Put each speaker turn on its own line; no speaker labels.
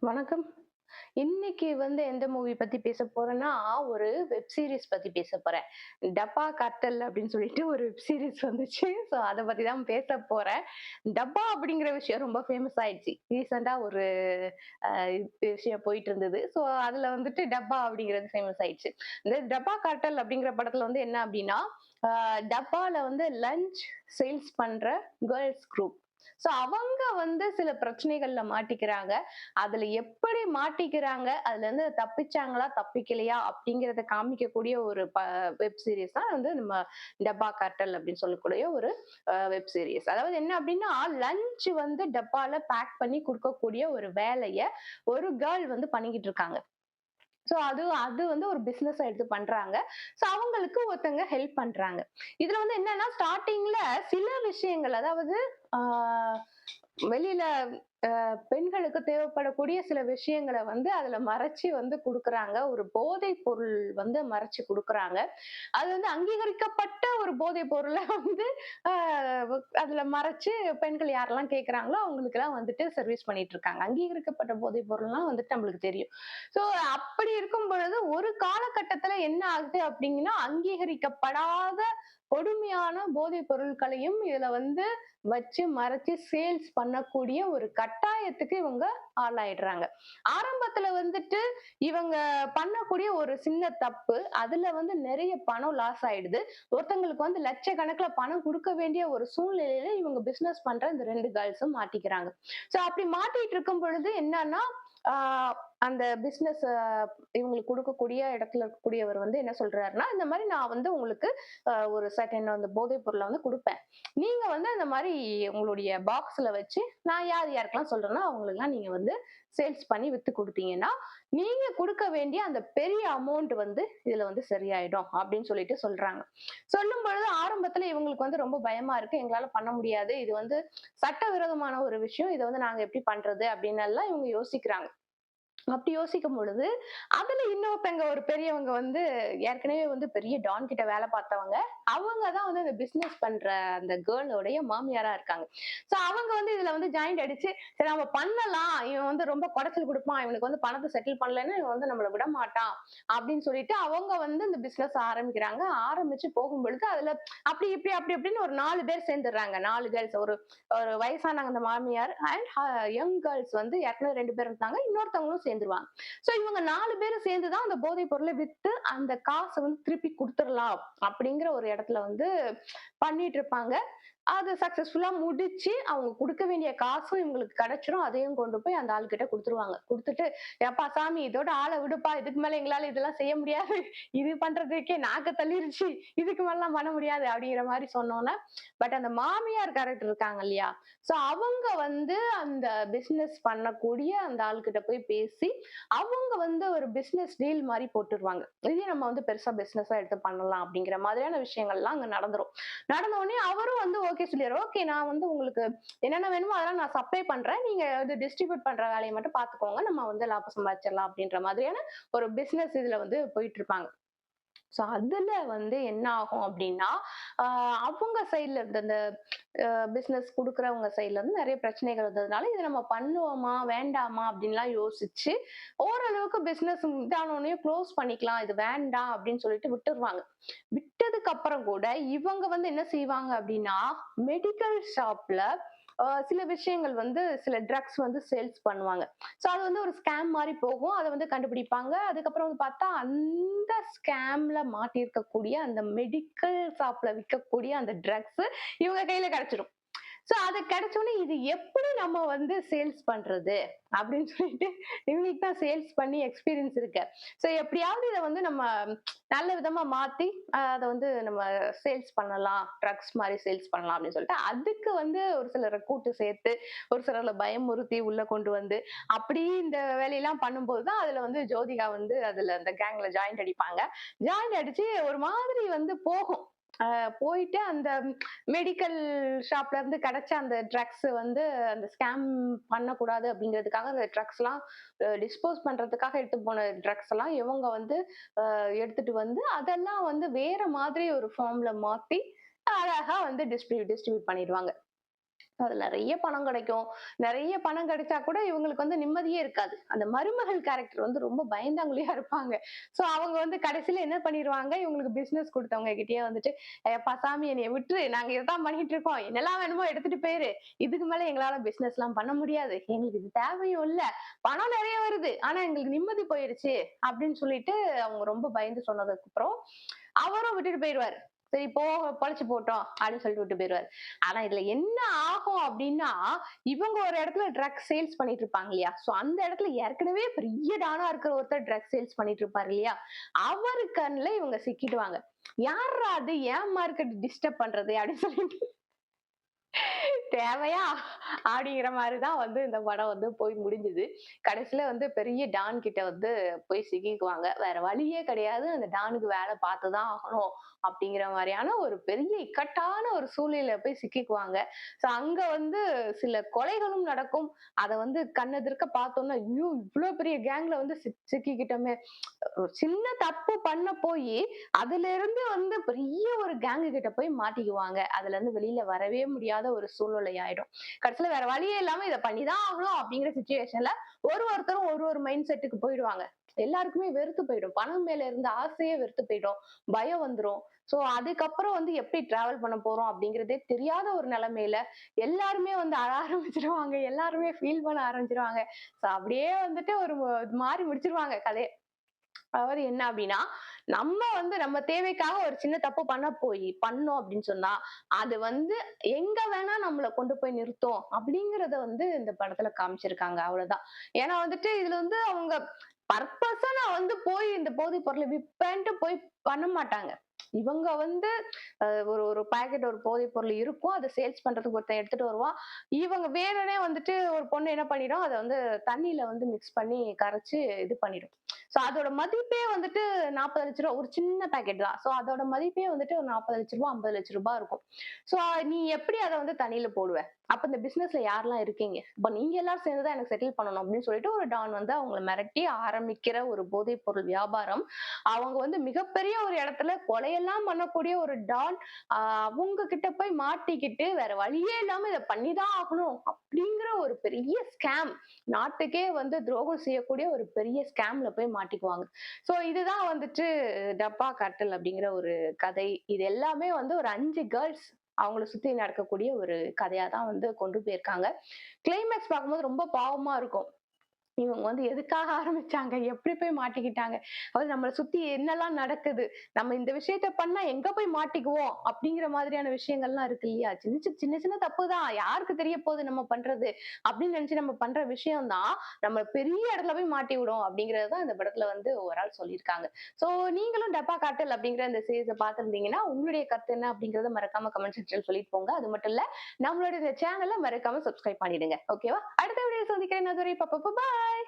வணக்கம். இன்னைக்கு எந்த மூவி பத்தி பேச போறேன்னா, ஒரு வெப் சீரிஸ் பத்தி பேசப் போறேன். டப்பா கார்ட்டல் அப்படின்னு சொல்லிட்டு ஒரு வெப் சீரிஸ் வந்துச்சு. ஸோ அத பத்தி தான் பேசப் போறேன். டப்பா அப்படிங்கிற விஷயம் ரொம்ப ஃபேமஸ் ஆயிடுச்சு. ரீசென்ட்டா ஒரு அ விஷயம் போயிட்டு இருந்தது. ஸோ அதுல டப்பா அப்படிங்கிறது ஃபேமஸ் ஆயிடுச்சு. இந்த டப்பா கார்ட்டல் அப்படிங்கிற படத்துல என்ன அப்படின்னா, டப்பால லஞ்ச் சேல்ஸ் பண்ற கேர்ல்ஸ் குரூப். ஸோ அவங்க சில பிரச்சனைகள்ல மாட்டிக்கிறாங்க. அதுல எப்படி மாட்டிக்கிறாங்க? அதுலருந்து தப்பிச்சாங்களா? தப்பிக்கலையா? அப்படிங்கிறத காமிக்கக்கூடிய ஒரு வெப் சீரிஸ் தான் நம்ம டப்பா கார்ட்டல் அப்படின்னு சொல்லக்கூடிய ஒரு வெப் சீரிஸ். அதாவது என்ன அப்படின்னா, லஞ்ச் டப்பால பேக் பண்ணி குடுக்கக்கூடிய ஒரு வேலைய ஒரு கேர்ள் பண்ணிக்கிட்டு இருக்காங்க. சோ அது அது ஒரு பிசினஸா எடுத்து பண்றாங்க. சோ அவங்களுக்கு ஒருத்தங்க ஹெல்ப் பண்றாங்க. இதுல என்னன்னா ஸ்டார்ட்டிங்ல சில விஷயங்கள் அதாவது ஆ வெளியில பெண்களுக்கு தேவைப்படக்கூடிய சில விஷயங்கள அதுல மறைச்சு குடுக்குறாங்க. ஒரு போதைப் பொருள் மறைச்சு குடுக்குறாங்க. அது அங்கீகரிக்கப்பட்ட ஒரு போதைப் பொருள அ அதுல மறைச்சு பெண்கள் யாரெல்லாம் கேட்கறாங்களோ அவங்களுக்கெல்லாம் சர்வீஸ் பண்ணிட்டு இருக்காங்க. அங்கீகரிக்கப்பட்ட போதைப் பொருள்லாம் நம்மளுக்கு தெரியும். சோ அப்படி இருக்கும் பொழுது ஒரு காலகட்டத்துல என்ன ஆகுது அப்படிங்கன்னா, அங்கீகரிக்கப்படாத கொடுமையான போதைப் பொருட்களையும் இதுல வச்சு மறைச்சு சேல்ஸ் பண்ணக்கூடிய ஒரு கட்டாயத்துக்கு இவங்க ஆளாயிடுறாங்க. ஆரம்பத்துல இவங்க பண்ணக்கூடிய ஒரு சின்ன தப்பு, அதுல நெறைய பணம் லாஸ் ஆயிடுது. ஒருத்தங்களுக்கு லட்சக்கணக்குல பணம் குடுக்க வேண்டிய ஒரு சூழ்நிலையில இவங்க பிசினஸ் பண்ற இந்த 2 கேர்ள்ஸும் மாட்டிக்கிறாங்க. சோ அப்படி மாட்டிட்டு இருக்கும் பொழுது என்னன்னா, ஆ அந்த பிசினஸ் இவங்களுக்கு குடுக்கக்கூடிய இடத்துல இருக்கக்கூடியவர் என்ன சொல்றாருன்னா, இந்த மாரி நான் உங்களுக்கு ஒரு செகண்ட் அந்த போதைப் பொருள குடுப்பேன். நீங்க அந்த மாரி உங்களுடைய பாக்ஸ்ல வச்சு நான் யார் யாருக்கெல்லாம் சொல்றேனோ அவங்களுக்கெல்லாம் நீங்க சேல்ஸ் பண்ணி வித்து குடுத்தீங்கன்னா, நீங்க குடுக்க வேண்டிய அந்த பெரிய அமௌண்ட் இதுல சரியாயிடும் அப்படின்னு சொல்லிட்டு சொல்றாங்க. சொல்லும் பொழுது ஆரம்பத்துல இவங்களுக்கு ரொம்ப பயமா இருக்கு. எங்களால பண்ண முடியாது. இது சட்டவிரோதமான ஒரு விஷயம். இத நாங்க எப்படி பண்றது அப்படின்னு எல்லாம் இவங்க யோசிக்கிறாங்க. அப்படி யோசிக்கும் பொழுது, அதுல இன்னொருத்தங்க ஒரு பெரியவங்க ஏற்கனவே பெரிய டான் கிட்ட வேலை பார்த்தவங்க. அவங்க தான் இந்த பிசினஸ் பண்ற அந்த கேர்ளோடைய மாமியாரா இருக்காங்க. சோ அவங்க இதுல ஜாயிண்ட் அடிச்சு, சரி நம்ம பண்ணலாம். இவன் ரொம்ப குடைச்சல் குடுப்பான். இவனுக்கு பணத்த செட்டில் பண்ணலன்னா இவன் நம்மள விடமாட்டான். அப்படின்னு சொல்லிட்டு அவங்க இந்த பிசினஸ் ஆரம்பிக்கிறாங்க. ஆரம்பிச்சு போகும்பொழுது அதுல அப்படி இப்படி அப்படி இப்படின்னு ஒரு 4 பேர் சேர்ந்துடுறாங்க. 4 கேர்ள்ஸ் ஒரு ஒரு வயசானவங்க அந்த மாமியார் அண்ட் யங் கேர்ள்ஸ் ஏற்கனவே 2 பேர் இருந்தாங்க. இன்னொருத்தவங்களும் சேர்ந்துருவாங்க. சோ இவங்க 4 பேரும் சேர்ந்து தான் அந்த போதைப் பொருளை வித்து அந்த காசை திருப்பி குடுத்துடலாம் அப்படிங்கிற ஒரு இடத்துல பண்ணிட்டு இருப்பாங்க. அது சக்சஸ்ஃபுல்லா முடிச்சு அவங்க குடுக்க வேண்டிய காசும் இவங்களுக்கு கிடைச்சிரும். அதையும் கொண்டு போய் அந்த ஆள்கிட்ட குடுத்துருவாங்க. குடுத்துட்டு, "எப்பா சாமி இதோட ஆள விடுப்பா. இதுக்கு மேல எங்களால இதெல்லாம் செய்ய முடியாது. இது பண்றதுக்கே நாக்க தள்ளிருச்சு. இதுக்கு மேலலாம் பண்ண முடியாது." அப்படிங்கிற மாரி சொன்னோனே, பட் அந்த மாமியார் கேரக்டர் இருக்காங்க இல்லையா? சோ அவங்க அந்த பிசினஸ் பண்ணக்கூடிய அந்த ஆள்கிட்ட போய் பேசி, அவங்க ஒரு பிசினஸ் டீல் மாரி போட்டுருவாங்க. இதே நம்ம பெருசா பிசினஸா எடுத்து பண்ணலாம் அப்படிங்கிற மாதிரியான விஷயங்கள்லாம் அங்க நடந்துரும். நடந்த உடனே அவரும் ஓகே சொல்லிடுறாரு. ஓகே நான் உங்களுக்கு என்னென்ன வேணுமோ அதெல்லாம் நான் சப்ளை பண்றேன். நீங்க டிஸ்ட்ரிபியூட் பண்ற வேலைய மட்டும் பார்த்துக்கோங்க. நம்ம லாபம் சம்பாதிச்சிடலாம் அப்படின்ற மாதிரியான ஒரு பிசினஸ் இதுல போயிட்டு இருப்பாங்க. சோ அதுல என்ன ஆகும் அப்படின்னா, அவங்க சைட்ல இருந்து அந்த பிசினஸ் குடுக்குறவங்க சைட்ல இருந்து நெறைய பிரச்சனைகள் வந்ததுனால, இத நம்ம பண்ணுவோமா? வேண்டாமா? அப்படின்லாம் யோசிச்சு, ஓரளவுக்கு பிசினஸ் இதானோனே குளோஸ் பண்ணிக்கலாம். இது வேண்டாம் அப்படின்னு சொல்லிட்டு விட்டுருவாங்க. விட்டதுக்கு அப்புறம் கூட இவங்க என்ன செய்வாங்க அப்படின்னா, மெடிக்கல் ஷாப்ல சில விஷயங்கள் சில ட்ரக்ஸ் சேல்ஸ் பண்ணுவாங்க. சோ அது ஒரு ஸ்கேம் மாரி போகும். அத கண்டுபிடிப்பாங்க. அதுக்கப்புறம் பார்த்தா, அந்த ஸ்கேம்ல மாட்டியிருக்கக்கூடிய அந்த மெடிக்கல் ஷாப்ல விக்கக்கூடிய அந்த ட்ரக்ஸ் இவங்க கையில கிடைச்சிரும். சோ அது கிடைச்சோனே இது எப்படி நம்ம சேல்ஸ் பண்றது? அப்படின்னு சொல்லிட்டு இவங்களுக்கு தான் சேல்ஸ் பண்ணி எக்ஸ்பீரியன்ஸ் இருக்கு. சோ எப்படியாவது இத நம்ம நல்ல விதமா மாத்தி அத நம்ம சேல்ஸ் பண்ணலாம். ட்ரக்ஸ் மாரி சேல்ஸ் பண்ணலாம் அப்படின்னு சொல்லிட்டு, அதுக்கு ஒரு சிலர கூட்டு சேர்த்து, ஒரு சிலர பயமுறுத்தி உள்ள கொண்டு வந்து, அப்படி இந்த வேலையெல்லாம் பண்ணும்போது தான் அதுல ஜோதிகா அதுல அந்த கேங்ல ஜாயிண்ட் அடிப்பாங்க. ஜாயிண்ட் அடிச்சு ஒரு மாதிரி போகும். போயிட்டு அந்த மெடிக்கல் ஷாப்ல இருந்து கிடைச்ச அந்த ட்ரக்ஸ் அந்த ஸ்கேம் பண்ணக்கூடாது அப்படிங்கிறதுக்காக அந்த ட்ரக்ஸ்லாம் டிஸ்போஸ் பண்றதுக்காக எடுத்து போன ட்ரக்ஸ் எல்லாம் இவங்க எடுத்துட்டு அதெல்லாம் வேற மாதிரி ஒரு ஃபார்ம்ல மாத்தி அழகா டிஸ்ட்ரிபியூட் பண்ணிடுவாங்க. அதுல நெறைய பணம் கிடைக்கும். நெறைய பணம் கிடைச்சா கூட இவங்களுக்கு வந்து நிம்மதியே இருக்காது. அந்த மருமகள் கேரக்டர் வந்து ரொம்ப பயந்தாங்கொலியா இருப்பாங்க. சோ அவங்க வந்து கடைசியில என்ன பண்ணிருவாங்க, இவங்களுக்கு பிசினஸ் குடுத்தவங்க கிட்டயே வந்துட்டு, "எப்பா சாமி என்னைய விட்டுரு. நாங்க இதத்தான் பண்ணிட்டு இருக்கோம். என்னலாம் வேணுமோ எடுத்துட்டு போயிரு. இதுக்கு மேல எங்களால பிசினஸ்லாம் பண்ண முடியாது. எங்களுக்கு இது தேவையும் இல்ல. பணம் நெறைய வருது. ஆனா எங்களுக்கு நிம்மதி போயிருச்சு." அப்படின்னு சொல்லிட்டு அவங்க ரொம்ப பயந்து சொன்னதுக்கு அப்புறம், அவரும் விட்டுட்டு போயிருவாரு. சரி போ பொழச்சு போட்டோம் அப்படின்னு சொல்லிட்டு விட்டு போயிருவாரு. ஆனா இதுல என்ன ஆகும் அப்படின்னா, இவங்க ஒரு இடத்துல ட்ரக்ஸ் சேல்ஸ் பண்ணிட்டு இருப்பாங்க இல்லையா? சோ அந்த இடத்துல ஏற்கனவே பெரிய டானா இருக்கிற ஒருத்தர் ட்ரக்ஸ் சேல்ஸ் பண்ணிட்டு இருப்பாரு இல்லையா? அவரு கண்ல இவங்க சிக்கிடுவாங்க. யார்ரா அது? என் மார்க்கெட் டிஸ்டர்ப் பண்றது அப்படின்னு சொல்லிட்டு தேவையா? அப்படிங்கிற மாரி தான் வந்து இந்த படம் வந்து போய் முடிஞ்சுது. கடைசியில வந்து பெரிய டான் கிட்ட வந்து போய் சிக்கிக்குவாங்க. வேற வழியே கிடையாது. அந்த டானுக்கு வேலை பார்த்து தான் ஆகணும். அப்படிங்கிற மாரியான ஒரு பெரிய இக்கட்டான ஒரு சூழ்நிலையில போய் சிக்கிக்குவாங்க. ஸோ அங்க வந்து சில கொலைகளும் நடக்கும். அத வந்து கண்ணெதிர்க்க பார்த்தோம்னா, ஐயோ! இவ்ளோ பெரிய கேங்ல வந்து சிக்கிக்கிட்டோமே! ஒரு சின்ன தப்பு பண்ண போயி, அதிலிருந்து வந்து பெரிய ஒரு கேங்கு கிட்ட போய் மாட்டிக்குவாங்க. அதுலருந்து வெளில வரவே முடியாத ஒரு சூழ்நிலை ஆயிடும். கடைசியில வேற வழியே இல்லாம இத பண்ணிதான் ஆகணும் அப்படிங்கிற சிச்சுவேஷன்ல ஒருத்தரும் ஒரு மைண்ட் செட்டுக்கு போயிடுவாங்க. எல்லாருக்குமே வெறுத்து போயிடும். பணம் மேல இருந்த ஆசையே வெறுத்து போயிடும். பயம் வந்துரும். சோ அதுக்கப்புறம் வந்து எப்படி டிராவல் பண்ண போறோம் அப்படிங்கிறதே தெரியாத ஒரு நிலைமையில எல்லாருமே வந்து அழ ஆரம்பிச்சுருவாங்க. எல்லாருமே ஃபீல் பண்ண ஆரம்பிச்சுருவாங்க. சோ அப்படியே வந்துட்டு ஒரு மாறி முடிச்சிருவாங்க கதைய. அதாவது என்ன அப்படின்னா, நம்ம வந்து நம்ம தேவைக்காக ஒரு சின்ன தப்பு பண்ணோம் அப்படின்னு சொன்னா, அது வந்து எங்க வேணா நம்மள கொண்டு போய் நிறுத்தும் அப்படிங்கிறத வந்து இந்த படத்துல காமிச்சிருக்காங்க. அவ்வளவுதான். ஏன்னா வந்துட்டு இதுல வந்து அவங்க பர்ப்பஸா நான் வந்து போய் இந்த போதைப் பொருளை விப்பேன்ட்டு போய் பண்ண மாட்டாங்க. இவங்க வந்து ஒரு ஒரு பாக்கெட் ஒரு போதைப் பொருள் இருக்கும். அத சேல்ஸ் பண்றதுக்கு ஒருத்தன் எடுத்துட்டு வருவான். இவங்க வேணும்னே வந்துட்டு ஒரு பொண்ணு என்ன பண்ணிடும், அத வந்து தண்ணீல வந்து மிக்ஸ் பண்ணி கரைச்சு இது பண்ணிடும். சோ அதோட மதிப்பே வந்துட்டு 40,00,000 ஒரு சின்ன பாக்கெட் தான். சோ அதோட மதிப்பே வந்துட்டு ஒரு 40,00,000 50,00,000 இருக்கும். சோ நீ எப்படி அத வந்து தண்ணீல போடுவ? அப்ப இந்த பிசினஸ்ல யாரெல்லாம் இருக்கீங்க? அப்ப நீங்க எல்லாரும் சேர்ந்து தான் எனக்கு செட்டில் பண்ணணும் அப்படின்னு சொல்லிட்டு ஒரு டான் வந்து அவங்கள மிரட்டி ஆரம்பிக்கிற ஒரு போதைப் பொருள் வியாபாரம். அவங்க வந்து மிகப்பெரிய ஒரு இடத்துல கொலையெல்லாம் பண்ணக்கூடிய ஒரு டான் அவங்க கிட்ட போய் மாட்டிக்கிட்டு வேற வழியே இல்லாம இத பண்ணிதான் ஆகணும் அப்படிங்கிற ஒரு பெரிய ஸ்கேம். நாட்டுக்கே வந்து துரோகம் செய்யக்கூடிய ஒரு பெரிய ஸ்கேம்ல போய் மாட்டிக்குவாங்க. சோ இதுதான் வந்துட்டு டப்பா காட்டல் அப்படிங்கிற ஒரு கதை. இது எல்லாமே வந்து ஒரு 5 கேர்ள்ஸ் அவங்கள சுத்தி நடக்கக்கூடிய ஒரு கதையா தான் வந்து கொண்டு போயிருக்காங்க. கிளைமேக்ஸ் பார்க்கும்போது ரொம்ப பாவமா இருக்கும். இவங்க வந்து எதுக்காக ஆரம்பிச்சாங்க? எப்படி போய் மாட்டிக்கிட்டாங்க? அதாவது நம்மள சுத்தி என்னலாம் நடக்குது? நம்ம இந்த விஷயத்த பண்ணா எங்க போய் மாட்டிக்குவோம்? அப்படிங்கிற மாதிரியான விஷயங்கள்லாம் இருக்கு இல்லையா? சின்ன சின்ன தப்பு தான். யாருக்கு தெரிய போகுது நம்ம பண்றது? அப்படின்னு நினைச்சு நம்ம பண்ற விஷயம் தான், நம்ம பெரிய இடத்துல போய் மாட்டி விடும் அப்படிங்கிறது தான் இந்த படத்துல வந்து ஓவரால் சொல்லியிருக்காங்க. சோ நீங்களும் டப்பா காட்டல் அப்படிங்கிற இந்த சீரிஸ பார்த்திருந்தீங்கன்னா, உங்களுடைய கருத்து என்ன அப்படிங்கிறத மறக்காம கமெண்ட் செக்ஷன்ல சொல்லிட்டு போங்க. அது மட்டும் இல்ல, நம்மளுடைய சேனல மறக்காம சப்ஸ்கிரைப் பண்ணிடுங்க. ஓகேவா? அடுத்த வீடியோல சந்திக்கிறேன். அதுவரை பாய்.